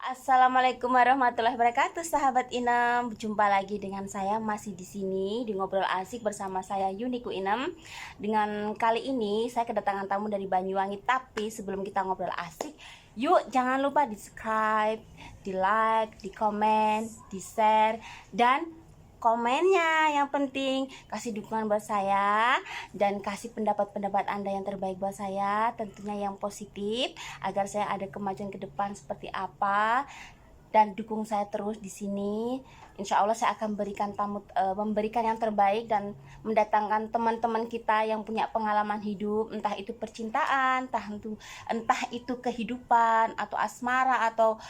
Assalamualaikum warahmatullahi wabarakatuh, sahabat Inem. Jumpa lagi dengan saya masih di sini di Ngobrol Asik bersama saya Yuniku Inem. Dengan kali ini saya kedatangan tamu dari Banyuwangi. Tapi sebelum kita ngobrol asik, yuk jangan lupa di-subscribe, di-like, di-komen, di-share, dan komennya yang penting. Kasih dukungan buat saya dan kasih pendapat-pendapat Anda yang terbaik buat saya, tentunya yang positif, agar saya ada kemajuan ke depan seperti apa. Dan dukung saya terus di sini. Insya Allah saya akan memberikan yang terbaik dan mendatangkan teman-teman kita yang punya pengalaman hidup, entah itu percintaan, entah itu kehidupan atau asmara atau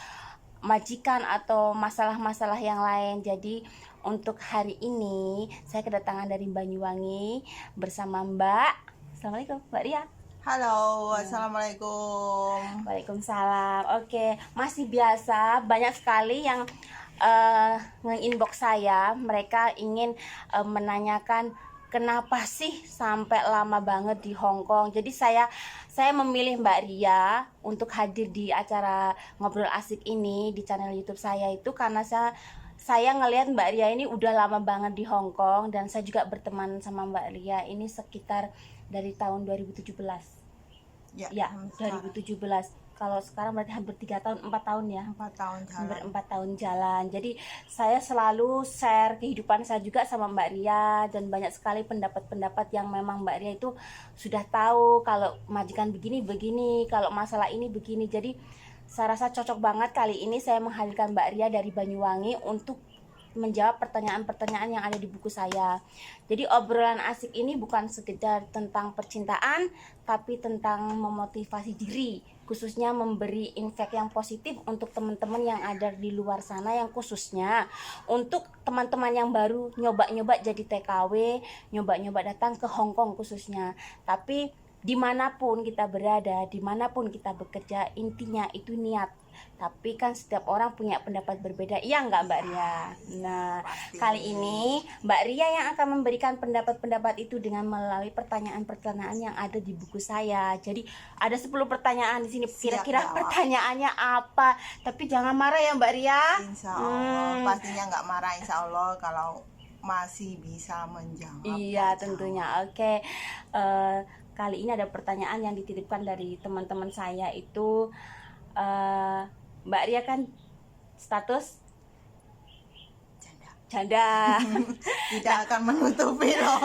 majikan atau masalah-masalah yang lain. Jadi untuk hari ini saya kedatangan dari Banyuwangi bersama Mbak. Assalamualaikum Mbak Ria. Halo, assalamualaikum. Waalaikumsalam. Oke, masih biasa banyak sekali yang nge-inbox saya. Mereka ingin menanyakan kenapa sih sampai lama banget di Hong Kong. Jadi saya memilih Mbak Ria untuk hadir di acara Ngobrol Asik ini di channel YouTube saya itu karena saya ngelihat Mbak Ria ini udah lama banget di Hong Kong, dan saya juga berteman sama Mbak Ria ini sekitar dari tahun 2017. Ya, 2017. Kalau sekarang berarti hampir 3 tahun, 4 tahun ya. 4 tahun Hampir jalan. 4 tahun jalan. Jadi saya selalu share kehidupan saya juga sama Mbak Ria, dan banyak sekali pendapat-pendapat yang memang Mbak Ria itu sudah tahu kalau majikan begini, kalau masalah ini begini. Jadi saya rasa cocok banget kali ini saya menghadirkan Mbak Ria dari Banyuwangi untuk menjawab pertanyaan-pertanyaan yang ada di buku saya. Jadi obrolan asik ini bukan sekedar tentang percintaan, tapi tentang memotivasi diri, khususnya memberi impact yang positif untuk teman-teman yang ada di luar sana, yang khususnya untuk teman-teman yang baru nyoba-nyoba jadi TKW, nyoba-nyoba datang ke Hong Kong khususnya. Tapi dimanapun kita berada, dimanapun kita bekerja, intinya itu niat. Tapi kan setiap orang punya pendapat berbeda, iya nggak Mbak Ria? Nah, Pasti. kali ini Mbak Ria yang akan memberikan pendapat-pendapat itu dengan melalui pertanyaan-pertanyaan yang ada di buku saya. Jadi ada 10 pertanyaan di sini. Kira-kira Siap, pertanyaannya apa? Tapi jangan marah ya Mbak Ria. Insya Allah, pastinya nggak marah insya Allah kalau masih bisa menjawab. Iya, tentunya. Oke. Kali ini ada pertanyaan yang dititipkan dari teman-teman saya itu, Mbak Ria kan status janda. Tidak akan menutupi loh.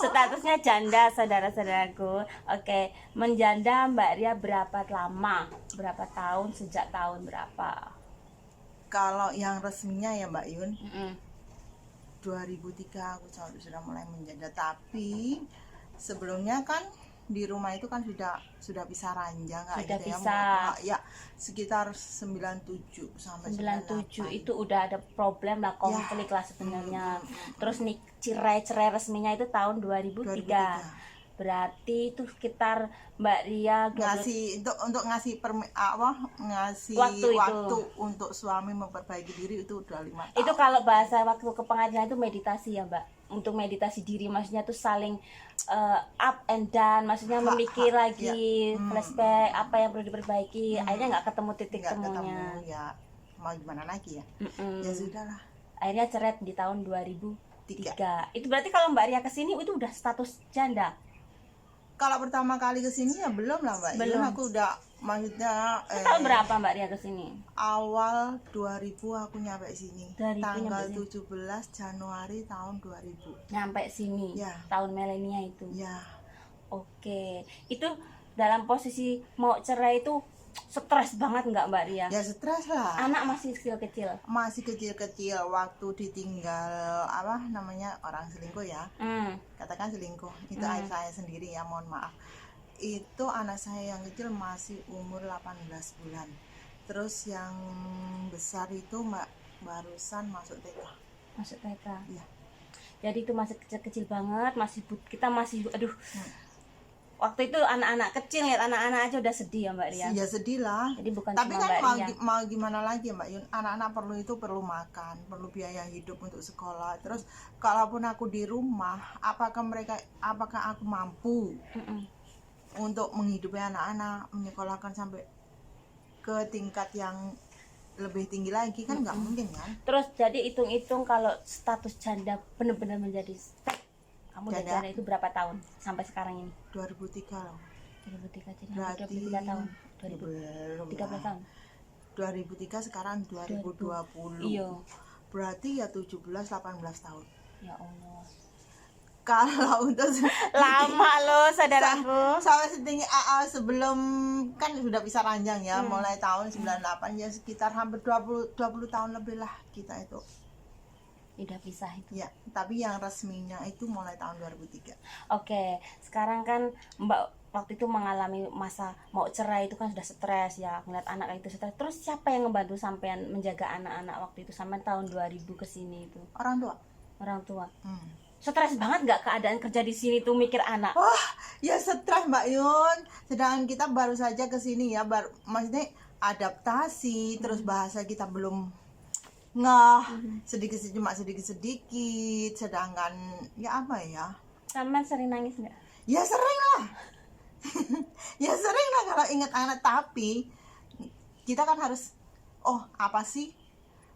Statusnya janda, saudara-saudaraku. Oke, menjanda Mbak Ria berapa lama? Berapa tahun? Sejak tahun berapa? Kalau yang resminya ya Mbak Yun, Mm-mm. 2003 aku sudah mulai menjanda. Tapi sebelumnya kan di rumah itu kan sudah bisa ranjang Sudah gitu bisa. ya. Ya, sekitar 97 sampai 97 98. itu udah ada problem lah, konflik lah sebenarnya. Terus nih cerai resminya itu tahun 2003. 2003. Berarti itu sekitar Mbak Ria ngasih untuk ngasih ngasih Waktu waktu itu. untuk suami memperbaiki diri itu udah 5 tahun. Itu kalau bahasa waktu ke pengadilan itu meditasi ya Mbak, untuk meditasi diri, maksudnya tuh saling up and down, maksudnya memikir lagi, ya. flashback apa yang perlu diperbaiki. Akhirnya nggak ketemu titik Nggak temunya. ketemu ya, mau gimana lagi ya. Mm-mm. Ya sudahlah. Akhirnya cerai di tahun 2003. Itu berarti kalau Mbak Ria kesini itu udah status janda? Kalau pertama kali kesini ya belum lah Mbak. Belum. Aku udah, maksudnya Tahun berapa Mbak Ria kesini? awal 2000 aku nyampe sini. 2000 Tanggal nyampe sini. 17 Januari tahun 2000. Nyampe sini. Ya. Tahun milenia itu. Ya. Oke. Itu dalam posisi mau cerai itu stres banget nggak Mbak Ria? Ya stres lah. Anak masih kecil-kecil. Masih kecil-kecil waktu ditinggal orang selingkuh ya, katakan selingkuh itu ayah saya sendiri ya, mohon maaf, itu anak saya yang kecil masih umur 18 bulan, terus yang besar itu barusan masuk TK. Masuk TK. Iya. Jadi itu masih kecil-kecil banget, kita masih aduh. Waktu itu anak-anak kecil, lihat anak-anak aja udah sedih ya Mbak Ria. Ya sedih lah. Jadi bukan tapi cuma kan Mbak Ria. mau gimana lagi Mbak Yun, anak-anak perlu makan, perlu biaya hidup untuk sekolah. Terus kalaupun aku di rumah, apakah aku mampu untuk menghidupi anak-anak, menyekolahkan sampai ke tingkat yang lebih tinggi lagi kan nggak mungkin kan. Terus jadi hitung-hitung kalau status janda benar-benar menjadi step, kamu udah janda itu berapa tahun sampai sekarang ini? 2003 loh. 2003 jadi Berarti 23 tahun. 13 tahun. 2003 sekarang 2020. Iya. Berarti ya 17-18 tahun. Ya Allah. Kalau untuk Lama loh saudaraku. sampai setinggi AA sebelum kan sudah bisa ranjang ya, mulai tahun 98 ya sekitar hampir 20 tahun lebih lah kita itu. Udah pisah itu. Ya, tapi yang resminya itu mulai tahun 2003. Oke, sekarang kan Mbak waktu itu mengalami masa mau cerai itu kan sudah stres ya, ngeliat anak itu stres. Terus siapa yang ngebantu sampean menjaga anak-anak waktu itu sampai tahun 2000 ke sini itu? Orang tua. Orang tua. Stres banget nggak keadaan kerja di sini tuh mikir anak? Wah, ya stres Mbak Yun. Sedangkan kita baru saja ke sini ya, maksudnya adaptasi, terus bahasa kita belum sedikit sedangkan ya apa ya, Sampean sering nangis nggak? ya sering lah. Ya sering lah kalau ingat anak, tapi kita kan harus apa sih,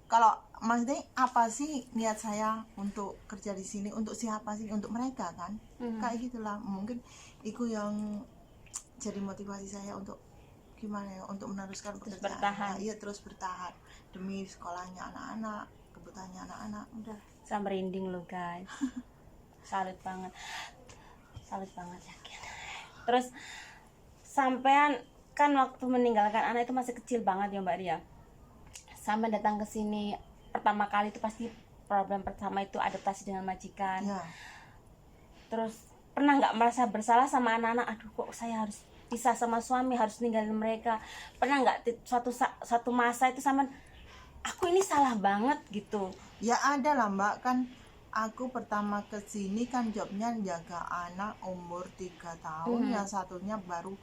kalau maksudnya apa sih niat saya untuk kerja di sini, untuk siapa sih, untuk mereka kan. Kayak gitulah, mungkin itu yang jadi motivasi saya untuk gimana ya, untuk meneruskan pekerjaan. Iya, terus bertahan demi sekolahnya anak-anak, kebutuhannya anak-anak. Udah, saya merinding loh guys. Salut banget yakin. Terus sampean kan waktu meninggalkan anak itu masih kecil banget ya Mbak Ria. Sampai datang ke sini pertama kali itu pasti problem pertama itu adaptasi dengan majikan ya. Terus pernah nggak merasa bersalah sama anak-anak, aduh kok saya harus pisah sama suami, harus ninggalin mereka? Pernah nggak suatu masa itu sama aku ini salah banget gitu? Ya ada lah Mbak, kan aku pertama ke sini kan jobnya jaga anak umur 3 tahun, yang satunya baru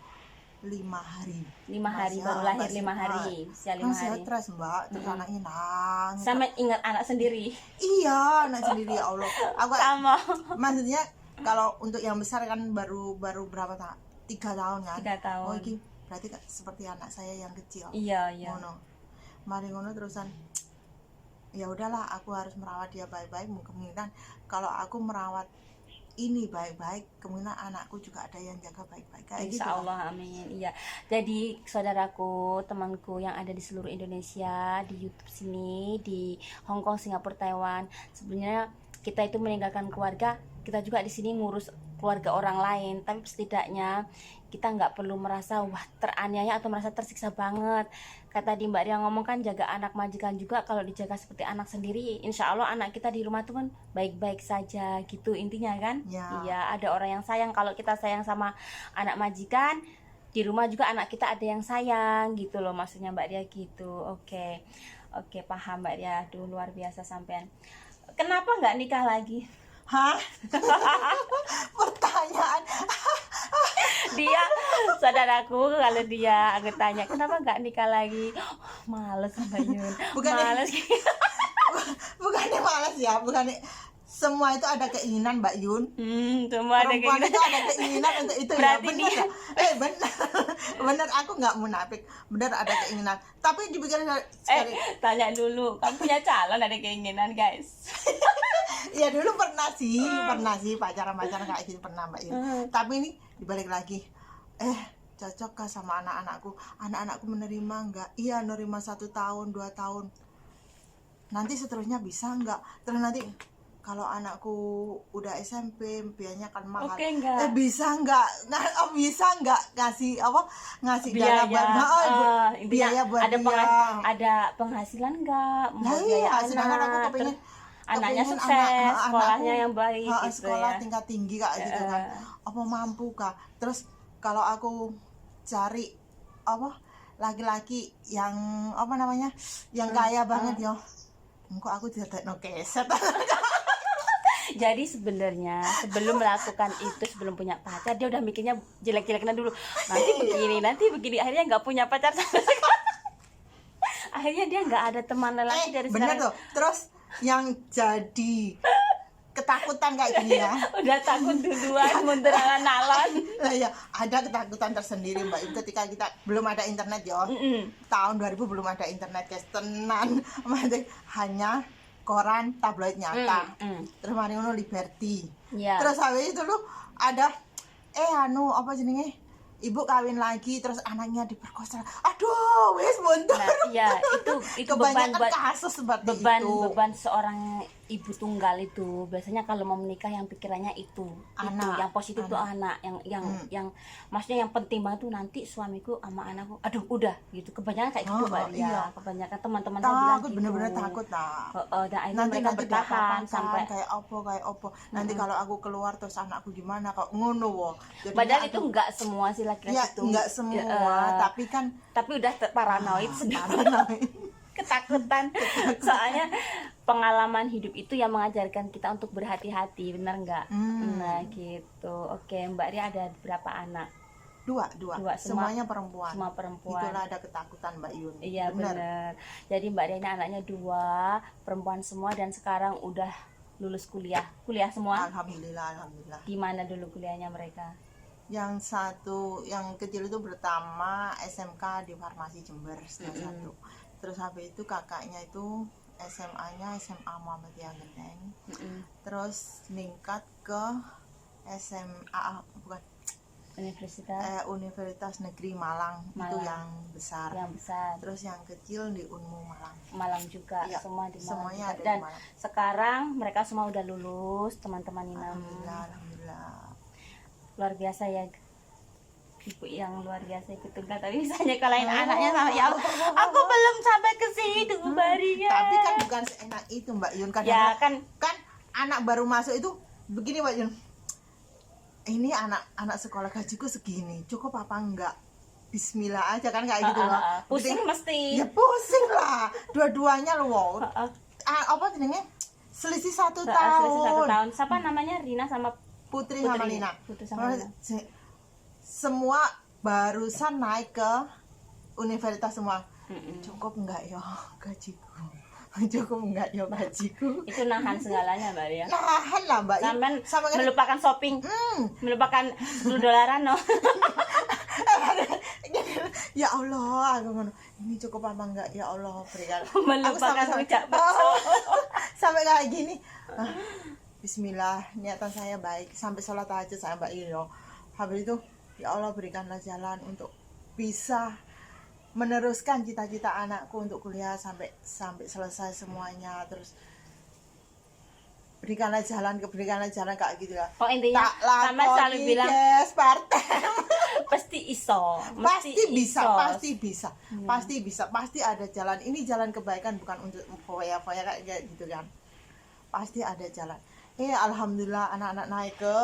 5 hari. 5 hari baru lahir, 5 hari, usia 5 hari. Stres Mbak, terus anaknya nangis. Sama ingat anak sendiri. Iya, anak sendiri ya Allah. Aku sama. Maksudnya kalau untuk yang besar kan baru berapa 3 tahun kan? 3 tahun. Oh ini berarti seperti anak saya yang kecil. Iya. Mari ngono terusan. Ya udahlah, aku harus merawat dia baik-baik. Kemungkinan kalau aku merawat ini baik-baik, kemungkinan anakku juga ada yang jaga baik-baik. Kayak gitu. Insya Allah, amin. Iya. Jadi saudaraku, temanku yang ada di seluruh Indonesia, di YouTube sini, di Hong Kong, Singapura, Taiwan, sebenarnya kita itu meninggalkan keluarga, kita juga di sini ngurus keluarga orang lain, tapi setidaknya kita nggak perlu merasa wah teraniaya atau merasa tersiksa banget. Kata di Mbak Ria ngomong kan, jaga anak majikan juga kalau dijaga seperti anak sendiri, insya Allah anak kita di rumah tuh kan baik-baik saja gitu intinya kan. Iya, ada orang yang sayang. Kalau kita sayang sama anak majikan, di rumah juga anak kita ada yang sayang gitu loh, maksudnya Mbak Ria gitu. Oke, paham Mbak Ria. Aduh, luar biasa sampean. Kenapa nggak nikah lagi? Hah? Pertanyaan. Dia, saudaraku, kalau dia aku tanya kenapa nggak nikah lagi, males Mbak Yun. Males. Bukannya males ya, bukannya. Semua itu ada keinginan Mbak Yun. Semua ada keinginan. Itu ada keinginan untuk itu. Berarti ya benar. Benar, aku nggak munafik. Benar ada keinginan. Tapi dibikin sekali. Tanya dulu, kamu punya calon ada keinginan guys? Ya dulu pernah sih pacaran kayak gitu pernah Mbak Yun. Tapi ini dibalik lagi, cocok kah sama anak-anakku? Anak-anakku menerima nggak? Iya, menerima 1 tahun 2 tahun. Nanti seterusnya bisa nggak? Terus nanti kalau anakku udah SMP biayanya kan mahal. Bisa nggak ngasih biaya, biaya buat ada penghasilan nggak? Nah iya, sedangkan aku kepengen anaknya sukses, sekolahnya yang baik gitu, sekolah tingkat tinggi kak gitu kan. Apa mampu kak? Terus kalau aku cari laki-laki yang yang kaya banget ya, engkau aku tidak keset. Jadi sebenarnya sebelum melakukan itu, sebelum punya pacar, dia udah mikirnya jelek-jeleknya dulu. Nanti begini, akhirnya nggak punya pacar sama sekali. Akhirnya dia nggak ada teman lelaki dari bener tuh. Terus yang jadi ketakutan kayak gini ya. Udah takut duluan mundur alon-alon. Lah ya, ada ketakutan tersendiri Mbak Yun ketika kita belum ada internet ya. Tahun 2000 belum ada internet guys, tenan. Hanya koran tabloid nyata. Terus mari ngono Liberty. Terus habis itu lu ada apa jenenge? Ibu kawin lagi terus anaknya diperkosa. Aduh, wis mundur. Nah, iya, itu beban buat kasus seperti itu. Beban seorang ibu tunggal itu. Biasanya kalau mau menikah yang pikirannya itu Anak, yang positif tuh anak, yang maksudnya yang penting banget tuh nanti suamiku sama anakku. Aduh, udah gitu. Kebanyakan kayak gitu, Mbak. Iya. Kebanyakan teman-teman saya bilang gitu. Bener-bener takut nah. Nanti mereka bertahan sampai kayak opo. Nanti kalau aku keluar terus anakku gimana kok ngono wo. Padahal itu enggak semua sih laki-laki ya, itu. Enggak semua, tapi udah paranoid ketakutan. Soalnya pengalaman hidup itu yang mengajarkan kita untuk berhati-hati, benar enggak? Nah, gitu. Oke, Mbak Ria ada berapa anak? Dua. Semuanya perempuan. Semua perempuan. Itulah ada ketakutan Mbak Yun. Iya, benar. Jadi Mbak Ria ini anaknya 2, perempuan semua dan sekarang udah lulus kuliah. Kuliah semua? Alhamdulillah. Di mana dulu kuliahnya mereka? Yang satu, yang kecil itu pertama SMK di Farmasi Jember satu. Terus habis itu kakaknya itu SMA-nya SMA Muhammadiyah Genteng. Terus meningkat ke SMA Universitas Negeri Malang. Itu yang besar. Terus yang kecil di Unmu Malang juga. Ya, semua di Malang semuanya juga. ada Dan di Malang. Sekarang mereka semua udah lulus, teman-teman ini. Alhamdulillah. Luar biasa ya, ibu yang luar biasa itu tunggal, tapi misalnya kalahin anaknya sama ya aku belum sampai ke situ Mbak Ria. Tapi kan bukan seenak itu Mbak Yun, ya, kan anak baru masuk itu begini Mbak Yun, ini anak sekolah gajiku segini, cukup apa enggak, bismillah aja kan kayak gitu loh. Pusing mesti ya, pusing lah dua-duanya loh. Apa jenenge, selisih 1 tahun. Selisih 1 tahun. Siapa namanya? Rina sama Putri sama Lina. Semua barusan naik ke universitas semua. Cukup enggak ya gajiku? Cukup enggak ya gajiku? Itu nahan segalanya Mbak Ria. Nahan lah Mbak. Sampai melupakan shopping, melupakan $10 no. Ya Allah, aku ngono. Ini cukup apa enggak? Ya Allah, berikan. Melupakan ucap sampai kayak gini. Bismillah, niatan saya baik. Sampai sholat tahajud saya Mbak Iro. Habis itu, ya Allah berikanlah jalan untuk bisa meneruskan cita-cita anakku untuk kuliah sampai selesai semuanya. Terus berikanlah jalan kayak gitu lah. Oh, intinya sama selalu bilang pasti bisa. Pasti ada jalan. Ini jalan kebaikan, bukan untuk foya-foya kayak gitu kan. Pasti ada jalan. Alhamdulillah anak-anak naik ke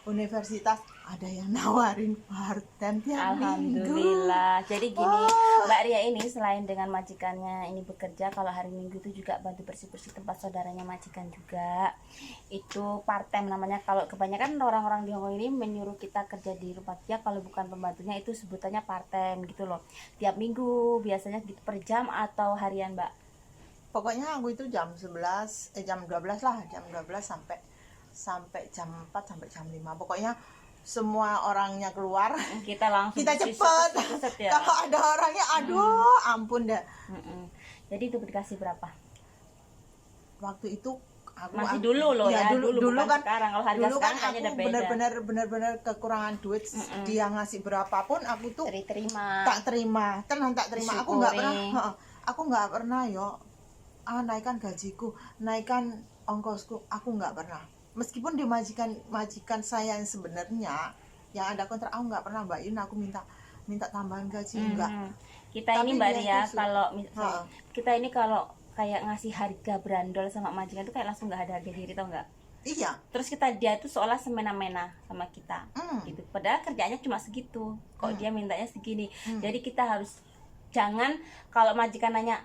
universitas, ada yang nawarin part-time tiap minggu. Alhamdulillah. Jadi gini, Mbak Ria ini selain dengan majikannya ini bekerja, kalau hari Minggu itu juga bantu bersih-bersih tempat saudaranya majikan juga. Itu part-time namanya. Kalau kebanyakan orang-orang di Hongkong ini menyuruh kita kerja di rumah dia, kalau bukan pembantunya itu sebutannya part-time gitu loh. Tiap minggu biasanya gitu per jam atau harian, Mbak? Pokoknya aku itu jam 12 lah, jam 12 sampai jam 4 sampai jam 5. Pokoknya semua orangnya keluar, kita langsung cepet. Ya. Kalau ada orangnya, aduh, ampun dah. Jadi itu dikasih berapa? Waktu itu aku masih dulu loh ya, dulu kan sekarang. Kalau harga dulu sekarang kan hanya aku benar-benar kekurangan duit. Dia ngasih berapapun aku tuh tak terima. Aku nggak pernah yo naikkan gajiku, naikkan ongkosku, aku nggak pernah. Meskipun di majikan saya yang sebenarnya yang ada kontrak, aku nggak pernah Mbak Yun aku minta tambahan gaji, enggak. Kita ini Mbak Ria, kalau kita ini kalau kayak ngasih harga brandol sama majikan itu kayak langsung nggak ada harga diri, tau nggak? Iya. Terus dia itu seolah semena-mena sama kita, gitu. Padahal kerjanya cuma segitu, kok dia mintanya segini. Jadi kita harus jangan, kalau majikan nanya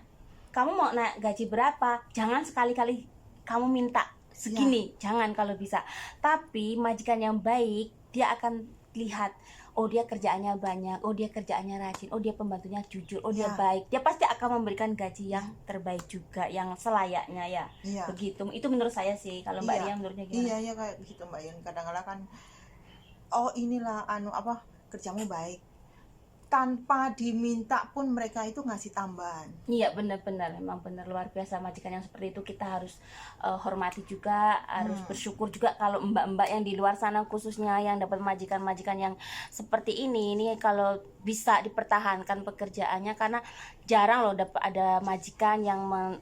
kamu mau naik gaji berapa, jangan sekali-kali kamu minta segini, jangan kalau bisa. Tapi majikan yang baik dia akan lihat, oh dia kerjaannya banyak, oh dia kerjaannya rajin, oh dia pembantunya jujur, oh dia Ya. baik, dia pasti akan memberikan gaji yang terbaik juga, yang selayaknya ya. Iya. Begitu, itu menurut saya sih. Kalau Mbak Iya. Ria menurutnya gimana? Iya kayak begitu Mbak Yun. Kadang-kadang kan oh inilah kerjamu baik, tanpa diminta pun mereka itu ngasih tambahan. Iya benar-benar, memang benar luar biasa majikan yang seperti itu. Kita harus hormati juga, harus bersyukur juga kalau mbak-mbak yang di luar sana khususnya yang dapat majikan-majikan yang seperti ini kalau bisa dipertahankan pekerjaannya, karena jarang loh dapat ada majikan yang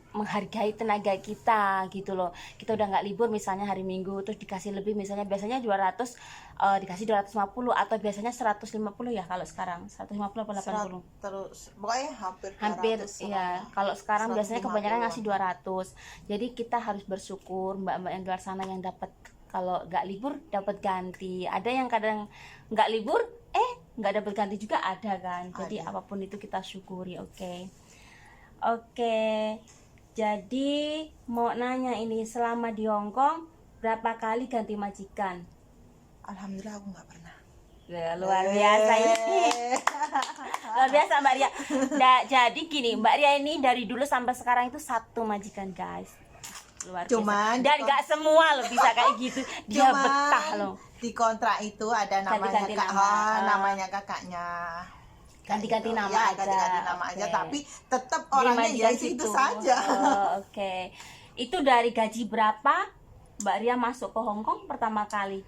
menghargai tenaga kita gitu loh. Kita udah nggak libur misalnya hari Minggu terus dikasih lebih, misalnya biasanya 200 dikasih 250 atau biasanya 150 ya kalau sekarang 150 atau 80 Terus pokoknya hampir 200 ya. lah. Kalau sekarang biasanya 150. kebanyakan ngasih 200. Jadi kita harus bersyukur mbak-mbak yang di luar sana yang dapat, kalau nggak libur dapat ganti. Ada yang kadang nggak libur nggak dapat ganti juga ada kan. Jadi Ada. apapun itu kita syukuri. Oke. Jadi mau nanya ini, selama di Hongkong berapa kali ganti majikan? Alhamdulillah aku nggak pernah. Ya, luar biasa ini. Luar biasa Mbak Ria. Jadi gini, Mbak Ria ini dari dulu sampai sekarang itu satu majikan guys. Luar biasa. Cuman Dan nggak semua loh bisa kayak gitu. Dia betah loh. Di kontrak itu ada namanya Ganti-ganti kak, nama. namanya kakaknya. Ganti-ganti Gitu. nama Ya, aja. ganti-ganti nama aja, Oke. tapi tetap Di orangnya ya majikan itu situ. saja. Oke. Itu dari gaji berapa Mbak Ria masuk ke Hongkong pertama kali?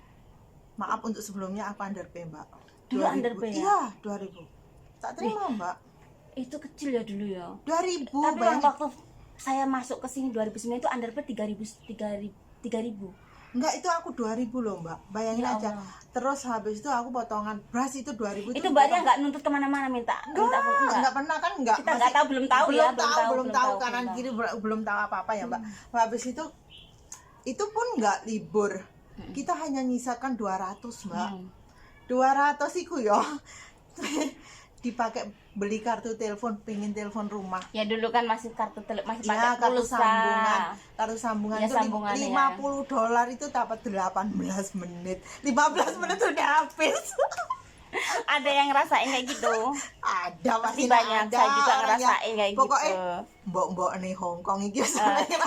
Maaf untuk sebelumnya aku underpay, Mbak. Dulu 2000. underpay ya? Iya, 2000. Tak terima, Mbak. Itu kecil ya dulu ya. 2000, Tapi bayangin. waktu saya masuk ke sini 2009 itu underpay 3.000. Enggak, itu aku 2000 loh, Mbak. Bayangin Ya aja. Allah. Terus habis itu aku potongan beras itu 2000 Itu Mbak Ria nggak nuntut kemana-mana minta enggak pernah kan, enggak. Kita nggak tahu, belum tahu ya, belum tahu kanan belum tahu. kiri, belum tahu apa-apa ya, Mbak. Habis itu pun enggak libur. Kita hanya nyisakan 200, Mbak. 200 iku yo. Dipakai beli kartu telepon, pengen telepon rumah. Ya dulu kan masih masih pakai Ya, kartu pulsa. sambungan. Kartu sambungan Ya, itu sambungannya $50 itu dapat 18 menit. 15 menit udah habis. Ada yang ngerasain kayak gitu. Ada Pasti pasti banyak. ada Saya juga orang ngerasain yang- kayak pokoknya gitu. mbok-mbok nih Hongkong iki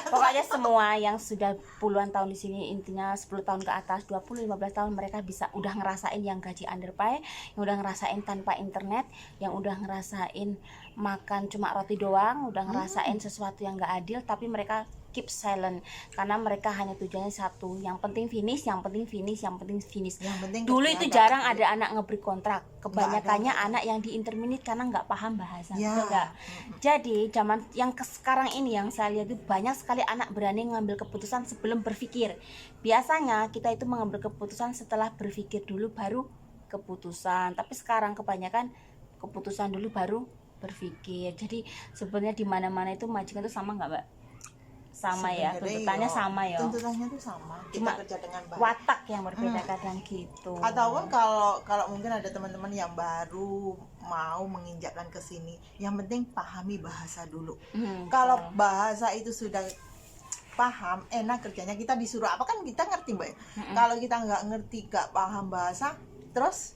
Pokoknya semua yang sudah puluhan tahun di sini, intinya 10 tahun ke atas, 20 15 tahun, mereka bisa udah ngerasain yang gaji underpay, yang udah ngerasain tanpa internet, yang udah ngerasain makan cuma roti doang, udah ngerasain sesuatu yang gak adil, tapi mereka keep silent karena mereka hanya tujuannya satu, yang penting finish, yang penting finish, yang penting finish. Yang penting Dulu kerja itu dapat jarang duit. ada anak ngeberi kontrak, kebanyakannya Nggak ada. anak yang di interminate karena nggak paham bahasa. Ya. Betul nggak? Jadi zaman yang sekarang ini yang saya lihat itu banyak sekali anak berani ngambil keputusan sebelum berpikir. Biasanya kita itu mengambil keputusan setelah berpikir dulu baru keputusan, tapi sekarang kebanyakan keputusan dulu baru berpikir. Jadi sebenarnya di mana-mana itu majikan itu sama nggak Mbak? Sama ya, Sebenarnya tuntutannya sama ya. Tuntutannya tuh sama. Kita Cuma kerja dengan baik. watak yang berbeda kadang gitu. Ataupun kalau mungkin ada teman-teman yang baru mau menginjakkan ke sini, yang penting pahami bahasa dulu. Kalau bahasa itu sudah paham, enak kerjanya. Kita disuruh apa kan kita ngerti, Mbak. Kalau kita nggak ngerti, nggak paham bahasa, terus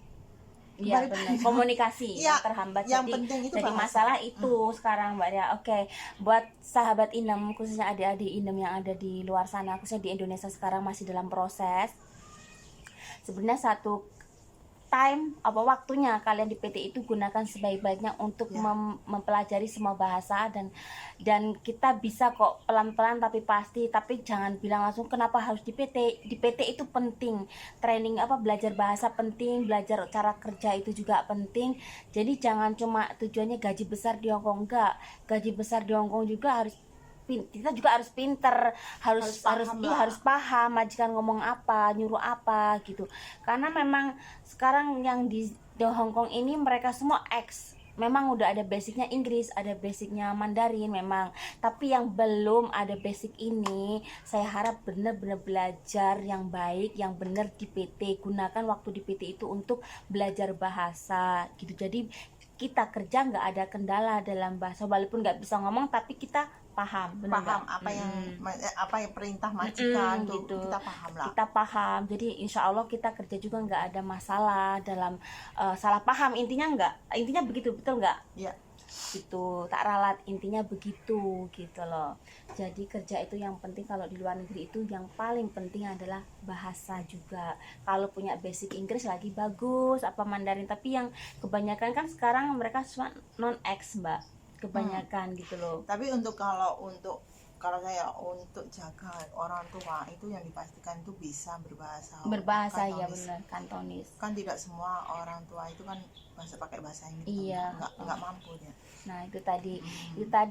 Iya balik benar, lagi. komunikasi Iya, yang terhambat. yang Jadi penting itu jadi bahasa. masalah itu sekarang Mbak Ria. Oke, buat sahabat Inem, khususnya adik-adik Inem yang ada di luar sana, khususnya di Indonesia sekarang masih dalam proses. Sebenarnya satu waktunya kalian di PT itu gunakan sebaik-baiknya untuk Ya. mempelajari semua bahasa, dan kita bisa kok pelan-pelan tapi pasti. Tapi jangan bilang langsung kenapa harus di PT. Di PT itu penting, training belajar bahasa penting, belajar cara kerja itu juga penting. Jadi jangan cuma tujuannya gaji besar di Hongkong, enggak. Gaji besar di Hongkong juga kita juga harus pinter, harus paham majikan ngomong apa, nyuruh apa gitu. Karena memang sekarang yang di Hongkong ini mereka semua memang udah ada basicnya Inggris, ada basicnya Mandarin memang, tapi yang belum ada basic ini, saya harap benar-benar belajar yang baik, yang benar di PT. Gunakan waktu di PT itu untuk belajar bahasa gitu. Jadi kita kerja nggak ada kendala dalam bahasa, walaupun nggak bisa ngomong tapi kita paham, bener paham nggak? apa yang perintah majikan tuh Gitu. kita paham lah. Kita paham, jadi insya Allah kita kerja juga nggak ada masalah dalam salah paham, intinya begitu, betul nggak? Ya. Gitu, tak ralat, intinya begitu gitu loh. Jadi kerja itu yang penting, kalau di luar negeri itu yang paling penting adalah bahasa juga. Kalau punya basic Inggris lagi bagus, apa Mandarin, tapi yang kebanyakan kan sekarang mereka cuma non-ex mbak, kebanyakan gitu loh. Tapi kalau saya untuk jaga orang tua itu yang dipastikan itu bisa berbahasa Ya Kantonis. benar, Kantonis. Kan tidak semua orang tua itu kan pakai bahasa ini. Iya. Nggak mampu dia. Nah itu tadi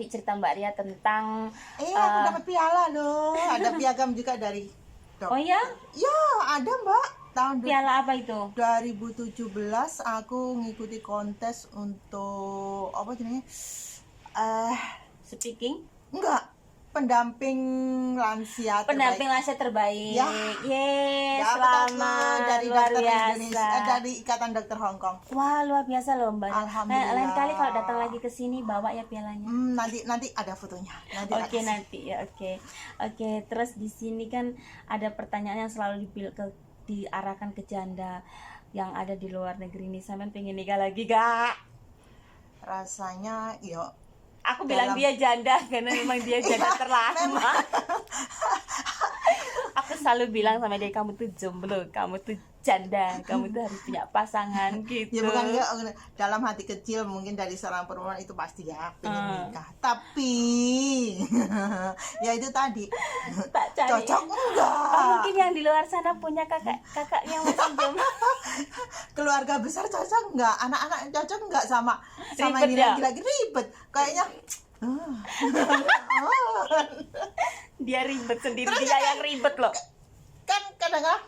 cerita Mbak Ria tentang Aku dapat piala loh. Ada piagam juga dari dokter. oh ya, Ya ada mbak. Tahun piala apa itu? 2017 aku ngikuti kontes untuk apa namanya? Speaking? Enggak, pendamping lansia Lansia terbaik. Ya. Yes, Dapat aku selamat, dari luar dokter biasa. Indonesia, dari Ikatan Dokter Hong Kong. Wah, luar biasa loh Mbak. Alhamdulillah. Lain kali kalau datang lagi ke sini bawa ya pialanya. Nanti ada fotonya. Oke, nanti ya, oke. Terus di sini kan ada pertanyaan yang selalu diarahkan ke janda yang ada di luar negeri nih. Sampean pengen nikah lagi gak? Rasanya Aku bilang dia janda karena memang dia janda terlama. Aku selalu bilang sama dia, kamu tuh jomblo, kamu tuh janda, kamu tuh harus punya pasangan gitu. ya bukan dalam hati kecil mungkin dari seorang perempuan itu pasti ya pengen nikah. Tapi ya itu tadi Tak cari. cocok enggak? Mungkin yang di luar sana punya kakak yang masih jomblo. Keluarga besar cocok enggak? Anak-anak cocok enggak sama Ribet ini ya? lagi ribet kayaknya. Dia ribet sendiri, dia yang ribet loh. Kan kadang-kadang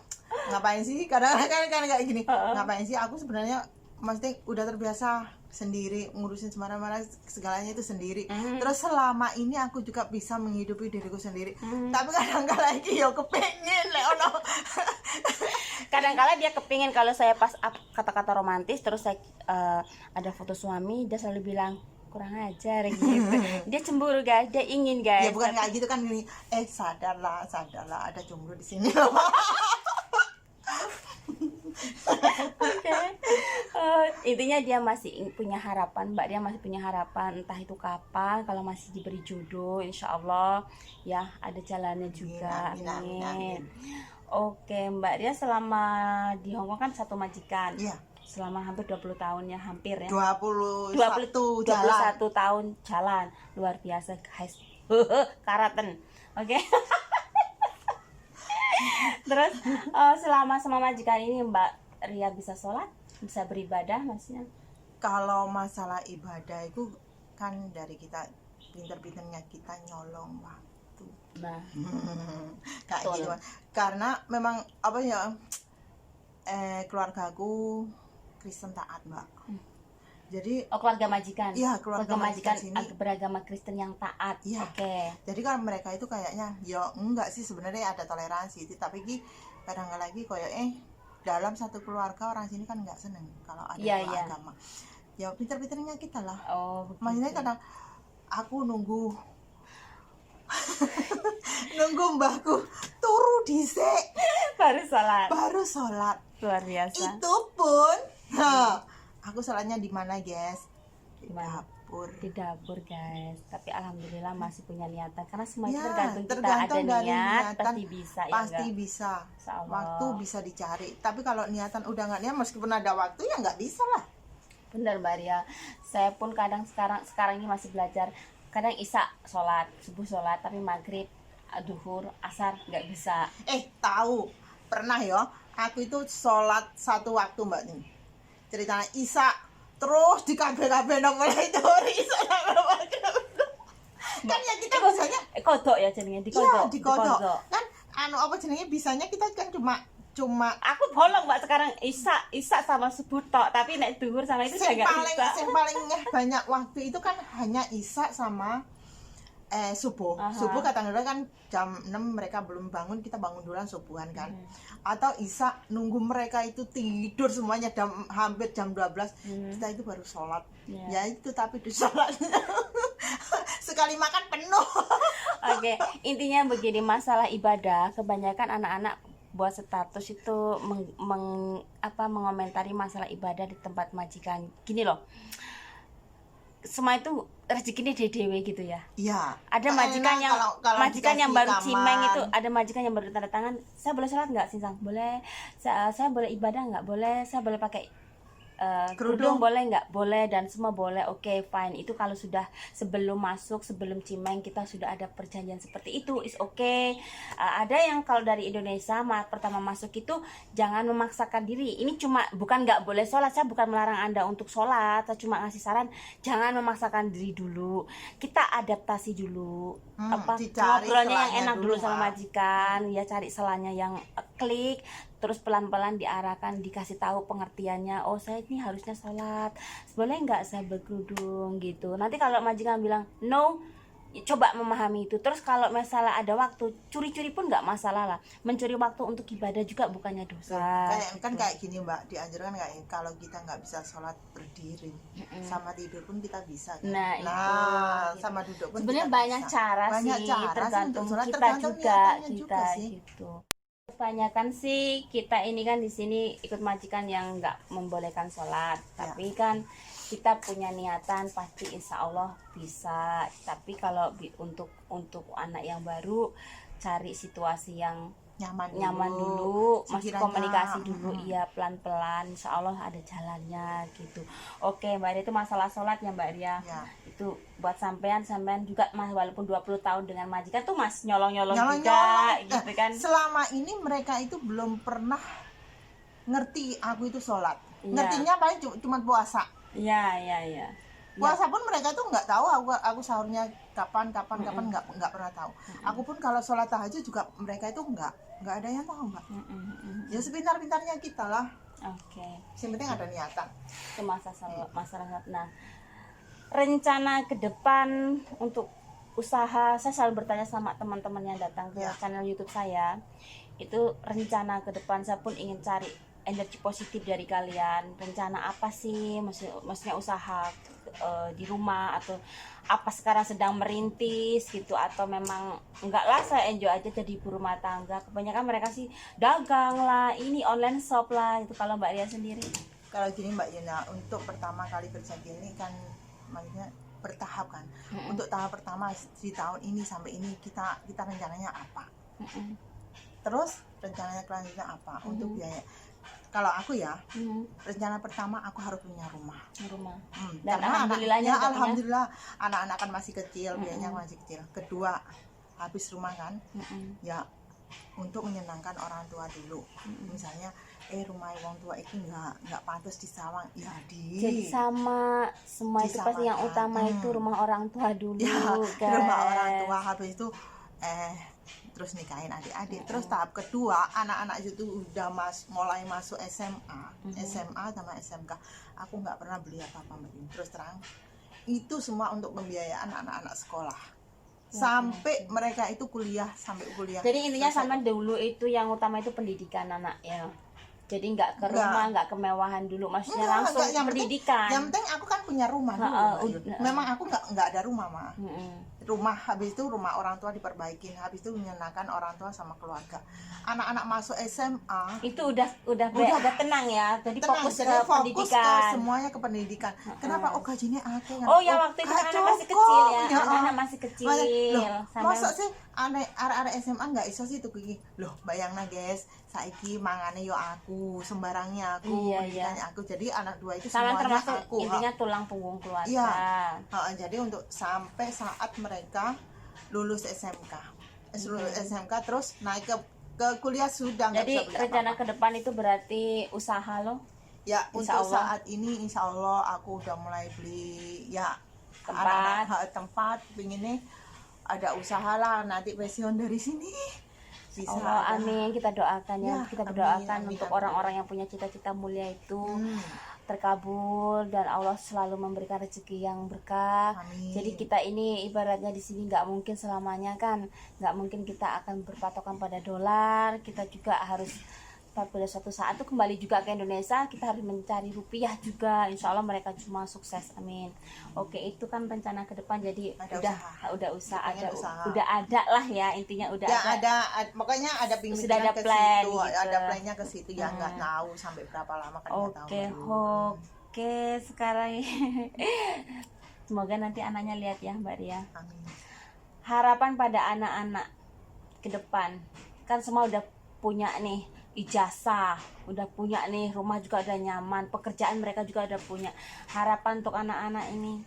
ngapain sih, kadang-kadang kan kayak gini, ngapain sih, aku sebenarnya mesti udah terbiasa sendiri ngurusin semana-mana segalanya itu sendiri. Terus selama ini aku juga bisa menghidupi diriku sendiri. Tapi kadang-kadang lagi kepengen Leono. Kadang-kala dia kepingin kalau saya pas up kata-kata romantis, terus saya ada foto suami, dia selalu bilang kurang ajar gitu. Dia cemburu guys, dia ingin guys. Ya bukan kayak gitu kan gini. Sadarlah ada jomblo di sini. Intinya dia masih punya harapan, Mbak. Dia masih punya harapan, entah itu kapan, kalau masih diberi jodoh, insya Allah ya ada jalannya juga. Amin. Oke Mbak Ria, selama di Hongkong kan satu majikan. Iya. Selama hampir 20 tahun ya, hampir ya. 21 tahun jalan. Luar biasa guys. Karaten. Oke. Terus selama sama majikan ini Mbak Ria bisa sholat, bisa beribadah maksudnya? Kalau masalah ibadah itu kan dari kita pinter-pinternya kita nyolong waktu. Nah, kayak betul. gitu. Karena memang apa ya, keluargaku Kristen taat mbak. Jadi keluarga majikan. Iya, keluarga majikan sini beragama Kristen yang taat. Iya. Oke. Jadi kan mereka itu kayaknya enggak sih sebenarnya, ada toleransi, tapi kadang-kadang lagi kayak dalam satu keluarga orang sini kan nggak seneng kalau ada agama. Ya pinter-pinternya kita lah. Maksudnya kadang aku nunggu mbahku turu dhisik baru sholat. Luar biasa. Itu pun aku sholatnya di mana guys? Di dapur guys. Tapi alhamdulillah masih punya niatan, karena semua itu Ya, tergantung kita ada dari niat, niatan, pasti bisa ya. Pasti bisa. Waktu bisa dicari. Tapi kalau niatan udah nggak niat, meskipun ada waktu ya nggak bisa lah. Benar Mbak Ria. Saya pun kadang sekarang ini masih belajar. Kadang isya sholat, subuh sholat, tapi maghrib, duhur, asar nggak bisa. Tahu pernah ya? Aku itu sholat satu waktu mbak nih. Ceritanya isya terus di kabeh-kabeh mulai duhur isya sampai maghrib. Kan ya kita biasanya kodok ya jenenge, dikodok. Kan apa jenenge, bisanya kita kan cuma aku bolong Mbak sekarang isya sama subuh tok, tapi nek duhur sama itu saya nggak bisa. Yang paling banyak waktu itu kan hanya isya sama subuh. Aha. Subuh kadang-kadang kan jam 6 mereka belum bangun, kita bangun duluan subuhan kan. Atau Isya nunggu mereka itu tidur semuanya hampir jam 12. Kita itu baru sholat. Ya itu tapi di sholatnya sekali makan penuh. Oke, intinya begini, masalah ibadah kebanyakan anak-anak buat status itu mengomentari masalah ibadah di tempat majikan. Gini loh, semua itu rezekinya dewe gitu ya. Iya. Ada majikan yang kalau majikan yang baru dikasih cimeng taman. itu, ada majikan yang baru tanda tangan, saya boleh sholat nggak sih, Sang? Boleh. Saya boleh ibadah nggak? Boleh. Saya boleh pakai kerudung boleh nggak? Boleh, dan semua boleh. Oke, fine. Itu kalau sudah sebelum masuk, sebelum cimeng kita sudah ada perjanjian seperti itu, is oke. Ada yang kalau dari Indonesia pertama masuk itu jangan memaksakan diri. Ini cuma bukan nggak boleh sholat, saya bukan melarang Anda untuk sholat, saya cuma ngasih saran jangan memaksakan diri dulu. Kita adaptasi dulu, ngobrolnya yang enak dulu sama majikan, ya cari selanya yang klik. Terus pelan-pelan diarahkan, dikasih tahu pengertiannya. Oh, saya ini harusnya sholat, boleh nggak saya berkerudung gitu. Nanti kalau majikan bilang no, coba memahami itu. Terus kalau masalah ada waktu, curi-curi pun nggak masalah lah. Mencuri waktu untuk ibadah juga bukannya dosa. Kan kayak gini Mbak, dianjurkan kayak kalau kita nggak bisa sholat berdiri, sama tidur pun kita bisa kan? Nah itu sama duduk pun sebenarnya kita banyak bisa. cara Banyak sih, cara tergantung sih, kita tergantung juga juga sih. gitu. Kebanyakan sih kita ini kan di sini ikut majikan yang nggak membolehkan sholat, tapi kan kita punya niatan pasti insya Allah bisa. Tapi kalau untuk anak yang baru, cari situasi yang nyaman dulu, masih komunikasi dulu, iya pelan-pelan, insya Allah ada jalannya gitu. Oke Mbak Ria, itu masalah sholat ya Mbak Ria. Itu buat sampean juga walaupun 20 tahun dengan majikan tuh mas nyolong juga gitu kan. Selama ini mereka itu belum pernah ngerti aku itu sholat. Ngertinya paling cuma puasa. Iya. Puasa pun mereka tuh nggak tahu aku sahurnya kapan nggak pernah tahu. Aku pun kalau sholat tahajud juga mereka itu nggak ada yang tahu Mbak. Ya sepintar-pintarnya kita lah. Oke. Yang penting ada niatan. Itu masalah. Nah, rencana ke depan untuk usaha, saya selalu bertanya sama teman-teman yang datang ke channel YouTube saya, itu rencana ke depan saya pun ingin cari energi positif dari kalian. Rencana apa sih, maksudnya usaha di rumah, atau apa sekarang sedang merintis gitu, atau memang enggak lah saya enjoy aja jadi ibu rumah tangga. Kebanyakan mereka sih dagang lah, ini online shop lah itu. Kalau Mbak Ria sendiri? Kalau gini Mbak Yuna, untuk pertama kali kerja gini kan maksudnya bertahap kan. Untuk tahap pertama di tahun ini sampai ini kita rencananya apa? Terus rencananya selanjutnya apa? Untuk biaya. Kalau aku ya, rencana pertama aku harus punya rumah. Dan alhamdulillah anak-anak kan masih kecil, biayanya masih kecil. Kedua, habis rumah kan, ya untuk menyenangkan orang tua dulu. Misalnya rumah orang tua itu nggak pantas di Sawang, ya jadi sama semua itu pasti yang utama itu rumah orang tua dulu kan. Rumah orang tua, habis itu terus nikahin adik-adik. Terus tahap kedua, anak-anak itu udah mulai masuk SMA, SMA sama SMK. Aku nggak pernah beli apa-apa Mbak. Terus terang, itu semua untuk pembiayaan anak-anak sekolah. Sampai mereka itu kuliah. Jadi intinya sama dulu itu yang utama itu pendidikan anak ya. Jadi nggak ke rumah, nggak kemewahan dulu, maksudnya langsung pendidikan. Yang penting aku kan punya rumah dulu. Memang aku nggak ada rumah mah. Rumah, habis itu rumah orang tua diperbaikin, habis itu menyenangkan orang tua sama keluarga. Anak-anak masuk SMA itu udah tenang ya. Jadi fokus ke pendidikan. Ke semuanya ke pendidikan. Kenapa? Oh gajinya aku. Oh ya waktu itu anak masih kecil ya. Anak masih kecil. Masa sih arek SMA nggak iso sih tuh gigi. Loh bayangna guys, saiki mangane yo aku, sembarangnya aku, pendidikannya aku. Jadi anak dua itu sama semuanya termasuk aku. Intinya tulang punggung keluarga. Iya. Jadi untuk sampai saat mereka lulus SMK, terus naik ke kuliah sudah nggak bisa. Jadi rencana ke depan itu berarti usaha lo? Ya untuk saat ini insya Allah aku udah mulai beli ya tempat, pengennya ada usaha lah, nanti pensiun dari sini bisa. Allah, amin, kita doakan ya, kita berdoakan untuk orang-orang yang punya cita-cita mulia itu terkabul dan Allah selalu memberikan rezeki yang berkah. Amin. Jadi kita ini ibaratnya di sini nggak mungkin selamanya kan, nggak mungkin kita akan berpatokan pada dolar. Kita juga harus pada suatu saat tuh kembali juga ke Indonesia, kita harus mencari rupiah juga. Insya Allah mereka cuma sukses, amin. Oke, itu kan rencana ke depan. Jadi udah ada lah ya, intinya udah ya, ada pokoknya ada sudah ada ke plan situ, gitu. ada plannya ke situ ya, nggak tahu sampai berapa lama kan. Oke, sekarang semoga nanti anaknya lihat ya Mbak Ria. Amin. Harapan pada anak-anak ke depan, kan semua udah punya nih ijazah, udah punya nih rumah juga udah nyaman, pekerjaan mereka juga udah punya. Harapan untuk anak-anak ini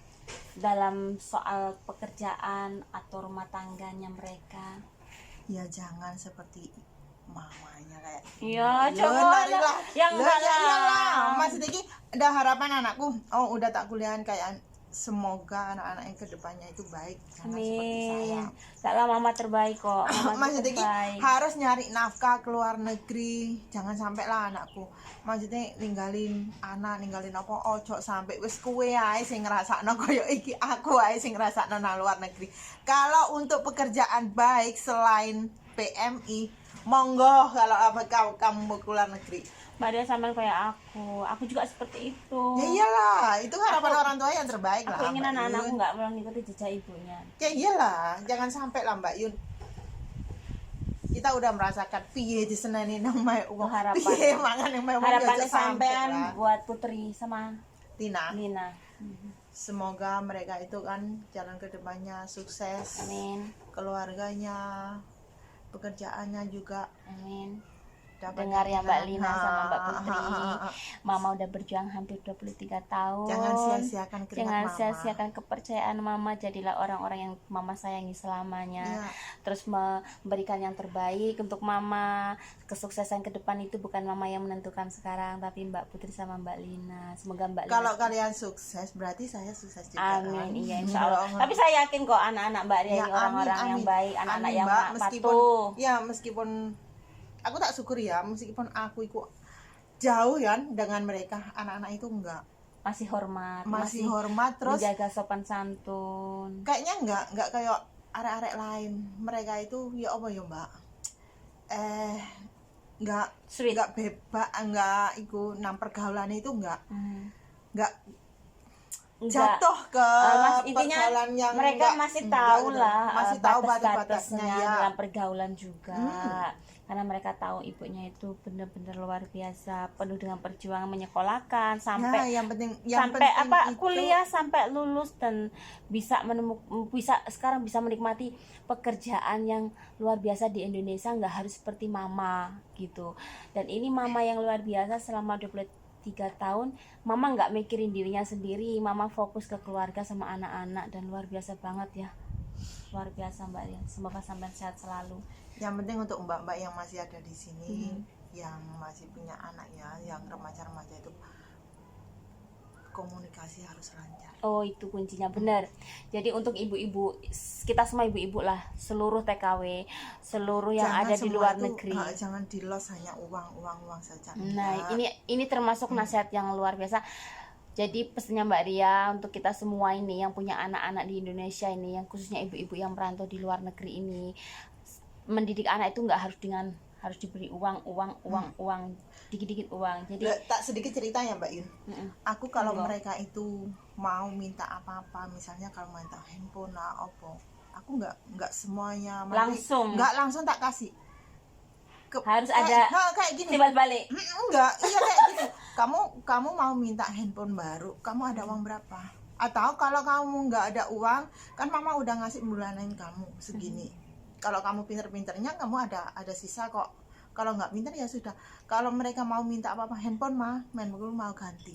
dalam soal pekerjaan atau rumah tangganya mereka, Ya jangan seperti mamanya kayak ya coba lah yang enggak lah. Mas Diki, ada harapan anakku, udah tak kuliahan kayak semoga anak-anak yang kedepannya itu baik, jangan seperti saya. Salah mama terbaik kok. Mas Diki harus nyari nafkah ke luar negeri, jangan sampai lah anakku. Maksudnya ninggalin anak, ninggalin apa, ojo sampai wis kuwe ae sing ngrasakno koyo iki, aku ae sing ngrasakno nang luar negeri. Kalau untuk pekerjaan baik selain PMI, monggo kalau kamu mau ke luar negeri. Mbak Dia sampean kayak aku juga seperti itu. Ya iyalah, itu harapan orang tua yang terbaik lah. Aku ingin anak-anakku nggak mengikuti jejak ibunya. Ya iyalah, jangan sampai lah Mbak Yun. Kita udah merasakan piye diseneni nang mae uang, piye mangan nang mae uang. Harapannya sampean buat Putri sama Tina. Nina. Semoga mereka itu kan jalan ke depannya sukses. Amin. Keluarganya, pekerjaannya juga. Amin. Dengar ya Mbak Lina sama Mbak Putri, Mama udah berjuang hampir 23 tahun. Jangan sia-siakan keringat Jangan Mama. sia-siakan kepercayaan Mama. Jadilah orang-orang yang Mama sayangi selamanya. Ya. Terus memberikan yang terbaik untuk Mama. Kesuksesan ke depan itu bukan Mama yang menentukan sekarang, tapi Mbak Putri sama Mbak Lina. Semoga Mbak Lina. Kalau kalian sukses, berarti saya sukses juga. Amin, iya insya Allah. Tapi saya yakin kok anak-anak Mbak Ria ini orang-orang yang baik, anak-anak yang patuh. Ya meskipun aku tak syukur ya, meskipun aku itu jauh kan dengan mereka, anak-anak itu enggak, masih hormat, terus menjaga sopan santun. Kayaknya enggak kayak arek-arek lain. Mereka itu ya apa ya Mbak, enggak bebas, enggak iku nang pergaulan itu enggak jatuh ke pergaulan yang mereka masih tahu lah, masih tahu batas-batasnya ya. dalam pergaulan juga. Karena mereka tahu ibunya itu benar-benar luar biasa, penuh dengan perjuangan menyekolahkan sampai kuliah sampai lulus dan bisa sekarang bisa menikmati pekerjaan yang luar biasa di Indonesia, nggak harus seperti Mama gitu. Dan ini Mama yang luar biasa selama 23 tahun. Mama nggak mikirin dirinya sendiri, Mama fokus ke keluarga sama anak-anak, dan luar biasa banget ya, luar biasa Mbak ya. Semoga sampai sehat selalu. Yang penting untuk mbak-mbak yang masih ada di sini, yang masih punya anak ya, yang remaja-remaja itu komunikasi harus lancar. Oh, itu kuncinya, benar. Jadi untuk ibu-ibu, kita semua ibu-ibu lah, seluruh TKW, seluruh yang ada di luar negeri. Jangan di-los hanya uang saja. Nah, ini termasuk nasihat yang luar biasa. Jadi pesannya Mbak Ria untuk kita semua ini yang punya anak-anak di Indonesia ini, yang khususnya ibu-ibu yang merantau di luar negeri ini, mendidik anak itu nggak harus diberi uang, dikit-dikit uang. Jadi tak sedikit cerita ya Mbak Yun. Aku kalau mereka itu mau minta apa-apa, misalnya kalau minta handphone aku nggak semuanya nggak langsung tak kasih. Harus ada kayak gini. Timbal balik. Enggak, iya kayak gitu. Kamu mau minta handphone baru, kamu ada uang berapa? Atau kalau kamu nggak ada uang, kan Mama udah ngasih bulanan kamu segini. Kalau kamu pinter-pinternya, kamu ada sisa kok. Kalau nggak pinter ya sudah. Kalau mereka mau minta apa-apa, handphone mau ganti.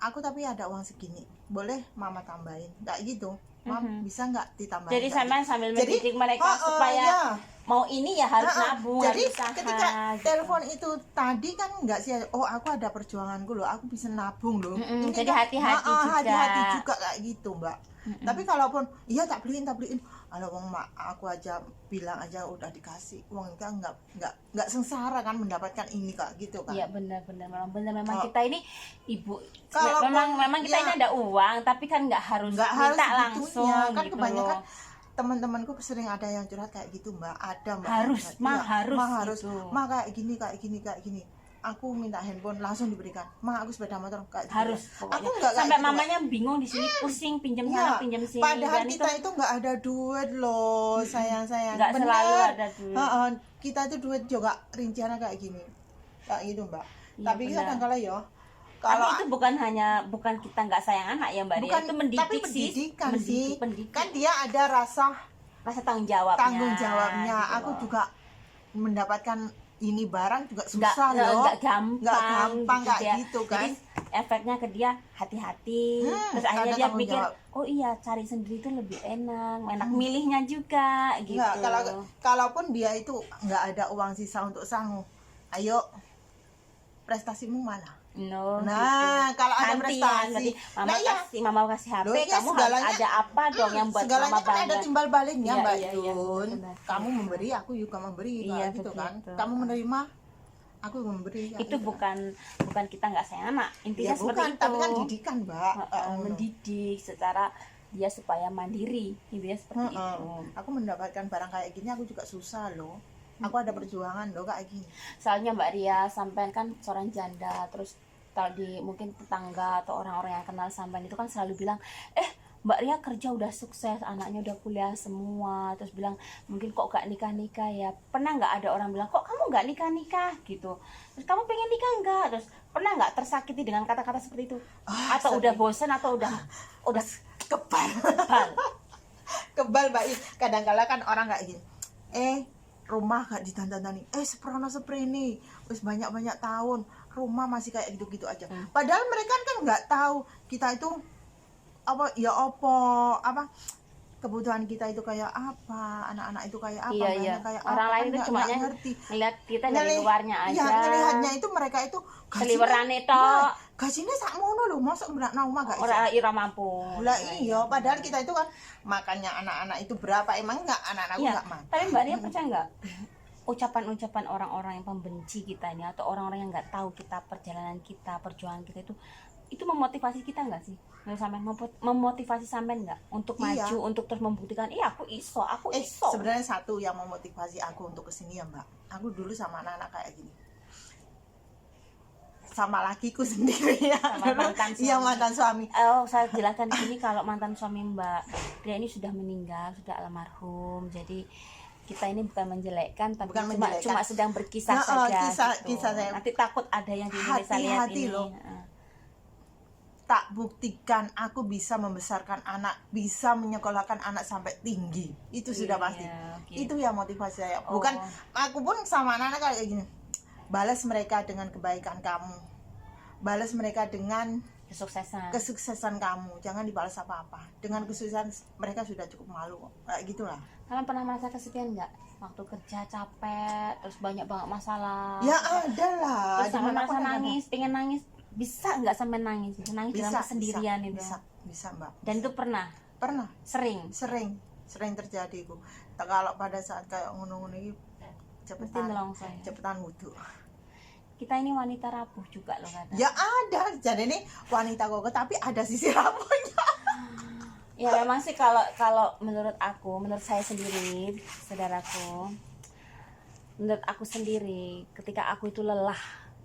Aku tapi ada uang segini, boleh Mama tambahin? Nggak gitu, Mam, bisa nggak ditambahin? Jadi sambil mendidik mereka supaya mau ini ya harus nabung, jadi harus usaha, ketika gitu. telepon itu tadi kan nggak sih, oh aku ada perjuanganku loh, aku bisa nabung loh. Ini jadi kan, hati-hati juga. hati-hati juga kayak gitu mbak. Tapi kalaupun iya tak beliin, kalau uang mak aku aja bilang aja udah dikasih uang, kita nggak sengsara kan mendapatkan ini kak gitu kan. Iya benar memang kita ini ibu, Kalau memang kita ya, ini ada uang, tapi kan nggak harus minta langsung kan gitu kebanyakan loh. teman-temanku sering ada yang curhat kayak gitu mbak, ada mbak Harus, harus gitu. kayak gini aku minta handphone langsung diberikan, aku sepeda motor kayak gitu. Harus Aku pokoknya. nggak Sampai gitu, mamanya bingung di sini, pusing pinjam sana pinjam sini, padahal dan kita itu nggak ada duit loh sayang nggak selalu ada duit. Kita itu duit juga rinciannya kayak gini kayak gitu mbak. Iya, Tapi benar. kadang-kala ya Tapi kalau itu bukan kita nggak sayang anak ya Mbak Ria, itu mendidik tapi pendidikan sih. pendidik. Kan dia ada rasa Tanggung jawabnya gitu aku loh. juga mendapatkan ini barang juga susah loh, nggak gampang kayak dia. gitu kan. Jadi efeknya ke dia hati-hati, terus akhirnya ada dia tanggung pikir jawab. oh iya cari sendiri itu lebih enak milihnya juga gitu. Nggak, kalaupun dia itu nggak ada uang sisa untuk sangu, ayo prestasimu mana? No, Nah, gitu. kalau ada Nanti prestasi, ya, mama iya. kasih, mama kasih HP, Loh, iya, kamu harus segalanya- ada apa dong yang buat segalanya mama kan ada bangga. timbal baliknya Iya, mbak iya, Yun. benar. Kamu memberi, aku juga memberi, Iya, kayak gitu kan. begitu. Kamu menerima, aku memberi. kayak Itu gitu. bukan kita nggak sayang anak, intinya Ya seperti bukan, itu. tapi kan didikan mbak. Mendidik secara dia supaya mandiri, intinya seperti itu. Aku mendapatkan barang kayak gini, aku juga susah loh. Aku ada perjuangan loh kayak gini. Soalnya Mbak Ria sampean kan seorang janda, terus kalau di mungkin tetangga atau orang-orang yang kenal sampean itu kan selalu bilang, Mbak Ria kerja udah sukses, anaknya udah kuliah semua, terus bilang mungkin kok gak nikah-nikah ya. Pernah nggak ada orang bilang kok kamu nggak nikah-nikah gitu, terus kamu pengen nikah nggak, terus pernah nggak tersakiti dengan kata-kata seperti itu? Atau udah bosan atau udah kebal kebal mbak. Kadang-kala kan orang kayak gini, rumah gak ditantani, seprono seprene wis banyak-banyak tahun rumah masih kayak gitu-gitu aja. Padahal mereka kan nggak tahu kita itu apa kebutuhan kita itu kayak apa, anak-anak itu kayak apa, iya. kayak Orang apa, lain kan itu nggak cuma ngerti. ngeliat kita dari luarnya aja. Iya, ngelihatnya itu mereka itu Seliweran itu gajinya sakmono loh, mosok berak nauma gak orang ira mampu. lah iya, padahal kita itu kan makannya anak-anak itu berapa, emang nggak anak-anakku Iya, nggak makan. tapi Mbak Ria percaya nggak ucapan-ucapan orang-orang yang pembenci kita ini atau orang-orang yang nggak tahu kita perjalanan kita, perjuangan kita itu memotivasi kita nggak sih? Menurut sampean memotivasi sampean nggak untuk Iya. maju, untuk terus membuktikan aku iso. Sebenarnya satu yang memotivasi aku untuk kesini ya mbak, aku dulu sama anak-anak kayak gini, sama lakiku sendiri ya, Sama mantan suami. iya mantan suami. Saya jelaskan di sini kalau mantan suami Mbak Ria ini sudah meninggal, sudah almarhum. Jadi kita ini bukan menjelekkan, tapi Bukan cuma menjelekkan. sedang berkisah Nah, saja. kisah saya. Nanti takut ada yang di Indonesia lihat Hati-hati ini. loh. Tak buktikan aku bisa membesarkan anak, bisa menyekolahkan anak sampai tinggi, itu sudah Iya, pasti. gitu. Itu yang motivasi saya. Bukan aku pun sama anak-anak kayak gini, balas mereka dengan kebaikan kamu, balas mereka dengan kesuksesan kamu, jangan dibalas apa-apa. Dengan kesuksesan mereka sudah cukup malu, kayak gitulah. Kalian pernah merasa kesepian nggak waktu kerja capek, terus banyak banget masalah? Ya ada lah. Terus sampai Dimanapun merasa ada. nangis, pengen nangis, bisa nggak sampai nangis dalam kesendirian itu? Bisa mbak. Dan itu pernah sering terjadi itu. Kalau pada saat kayak ngono-ngono ini cepetan wudhu. Kita ini wanita rapuh juga loh kadang. Ya ada, jadi ini wanita kokoh tapi ada sisi rapuhnya. Ya memang sih kalau menurut saya sendiri, saudaraku, menurut aku sendiri, ketika aku itu lelah,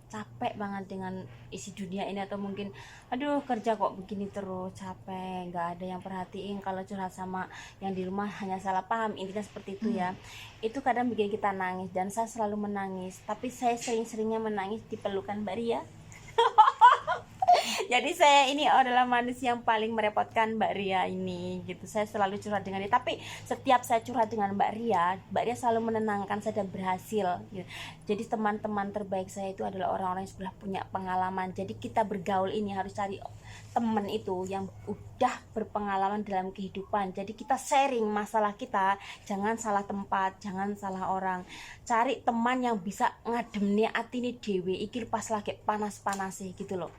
capek banget dengan isi dunia ini, atau mungkin aduh kerja kok begini terus, capek, nggak ada yang perhatiin, kalau curhat sama yang di rumah hanya salah paham, intinya seperti itu ya. Itu kadang bikin kita nangis, dan saya selalu menangis, tapi saya sering-seringnya menangis di pelukan Mbak Ria. Jadi saya ini adalah manusia yang paling merepotkan Mbak Ria ini gitu. Saya selalu curhat dengan dia, tapi setiap saya curhat dengan Mbak Ria selalu menenangkan saya dan berhasil gitu. Jadi teman-teman terbaik saya itu adalah orang-orang yang sudah punya pengalaman. Jadi kita bergaul ini harus cari teman itu yang udah berpengalaman dalam kehidupan. Jadi kita sharing masalah kita, jangan salah tempat, jangan salah orang. Cari teman yang bisa ngademne atine dhewe iki pas lagi panas-panasnya gitu loh.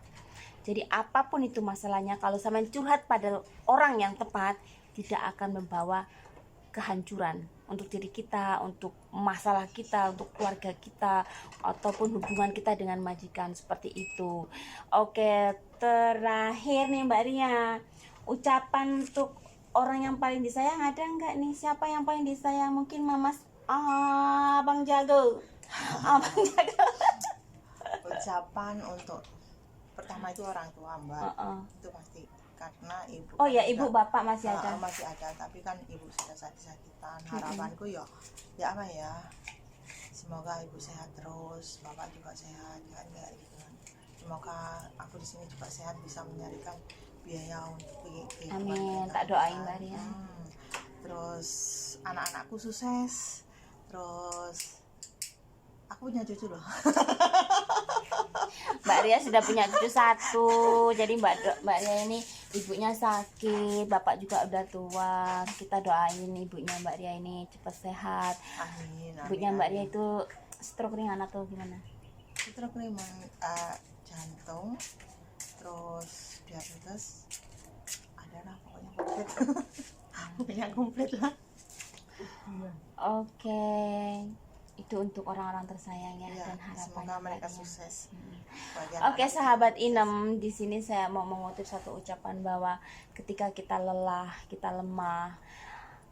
Jadi apapun itu masalahnya, kalau sampean curhat pada orang yang tepat, tidak akan membawa kehancuran untuk diri kita, untuk masalah kita, untuk keluarga kita, ataupun hubungan kita dengan majikan, seperti itu. Oke, terakhir nih Mbak Ria, ucapan untuk orang yang paling disayang ada nggak nih? Siapa yang paling disayang? Mungkin Mamas Abang Jago. Abang Jago. Ucapan untuk pertama itu orang tua Mbak, itu pasti, karena ibu. Oh ya, ibu bapak masih ada. Masih ada, tapi kan ibu sudah sakit-sakitan. Harapanku ya apa ya, semoga ibu sehat terus, bapak juga sehat, kan kayak gitu kan. Semoga aku di sini juga sehat, bisa menyarikan biaya untuk kehidupan. Amin, tak doain Mbak Ria. Terus anak-anakku sukses, terus aku punya cucu loh. Mbak Ria sudah punya cucu 1. Jadi Mbak Ria ini ibunya sakit, bapak juga udah tua. Kita doain ibunya Mbak Ria ini cepat sehat. Amin. Ibunya Mbak Ria itu stroke ringan atau gimana? Stroke ringan, jantung, terus diabetes, ada lah pokoknya komplit. Pokoknya komplit lah. Oke. Itu untuk orang-orang tersayang ya, dan harapan semoga mereka sukses. Oke, sahabat Inem, di sini saya mau mengutip satu ucapan bahwa ketika kita lelah, kita lemah,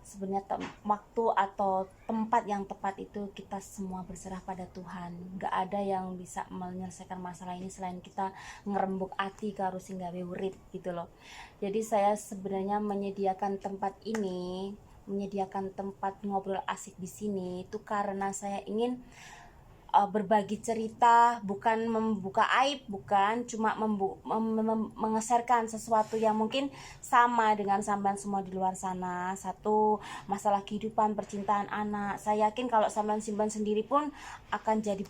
sebenarnya waktu atau tempat yang tepat itu kita semua berserah pada Tuhan. Gak ada yang bisa menyelesaikan masalah ini selain kita ngerembuk hati karo sing gawe urip gitu loh. Jadi saya sebenarnya menyediakan tempat ini, menyediakan tempat ngobrol asik di sini itu karena saya ingin berbagi cerita, bukan membuka aib, bukan cuma mengeserkan sesuatu yang mungkin sama dengan sampean semua di luar sana. Satu, masalah kehidupan, percintaan anak. Saya yakin kalau sampean simpan sendiri pun akan jadi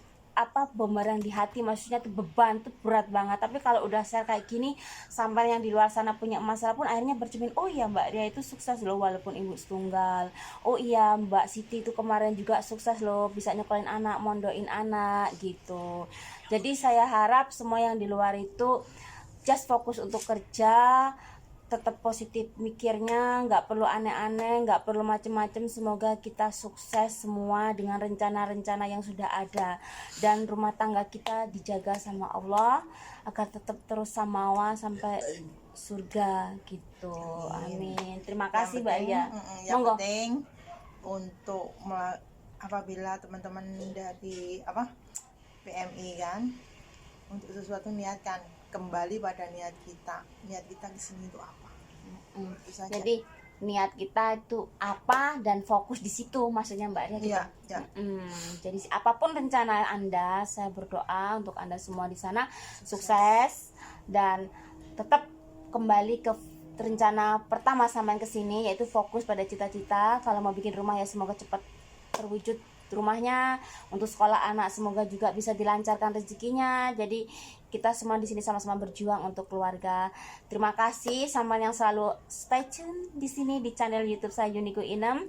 bumerang di hati, maksudnya tuh beban tuh berat banget. Tapi kalau udah share kayak gini, sampai yang di luar sana punya masalah pun akhirnya bercermin, oh iya Mbak Ria itu sukses loh walaupun ibu tunggal. Oh iya Mbak Siti itu kemarin juga sukses loh, bisa nyekolin anak, mondoin anak gitu. Jadi saya harap semua yang di luar itu just fokus untuk kerja, tetap positif mikirnya, nggak perlu aneh-aneh, nggak perlu macem-macem. Semoga kita sukses semua dengan rencana-rencana yang sudah ada, dan rumah tangga kita dijaga sama Allah agar tetap terus samawa sampai surga gitu. Amin. Terima kasih Mbak Ria. Yang penting untuk apabila teman-teman dari PMI kan, untuk sesuatu niatkan kembali pada niat kita di sini itu apa. Jadi niat kita itu apa dan fokus di situ, maksudnya Mbak Ria gitu. Ya. Jadi apapun rencana Anda, saya berdoa untuk Anda semua di sana sukses dan tetap kembali ke rencana pertama sampai ke sini, yaitu fokus pada cita-cita. Kalau mau bikin rumah ya semoga cepat terwujud rumahnya. Untuk sekolah anak semoga juga bisa dilancarkan rezekinya. Jadi kita semua di sini sama-sama berjuang untuk keluarga. Terima kasih sama yang selalu stay tune di sini di channel YouTube saya Uniku Inem.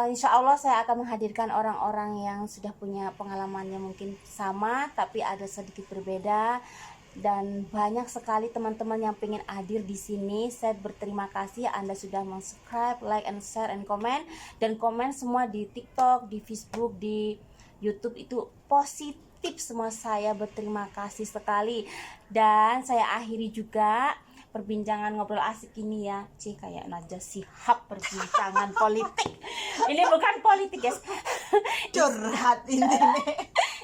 Insya Allah saya akan menghadirkan orang-orang yang sudah punya pengalaman yang mungkin sama tapi ada sedikit berbeda, dan banyak sekali teman-teman yang pengen hadir di sini. Saya berterima kasih Anda sudah subscribe, like, and share, and comment, dan komen semua di TikTok, di Facebook, di YouTube itu positif semua. Saya berterima kasih sekali, dan saya akhiri juga perbincangan ngobrol asik ini ya. Kayak Najwa Shihab perbincangan politik. Ini bukan politik guys. Curhat ini.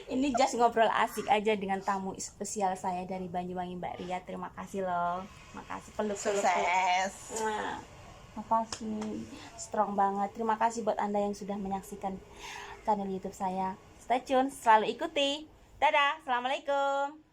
Ini just ngobrol asik aja dengan tamu spesial saya dari Banyuwangi Mbak Ria. Terima kasih loh. Makasih peluk. Sukses. Makasih. Strong banget. Terima kasih buat Anda yang sudah menyaksikan channel YouTube saya. Stay tune, selalu ikuti. Dadah. Assalamualaikum.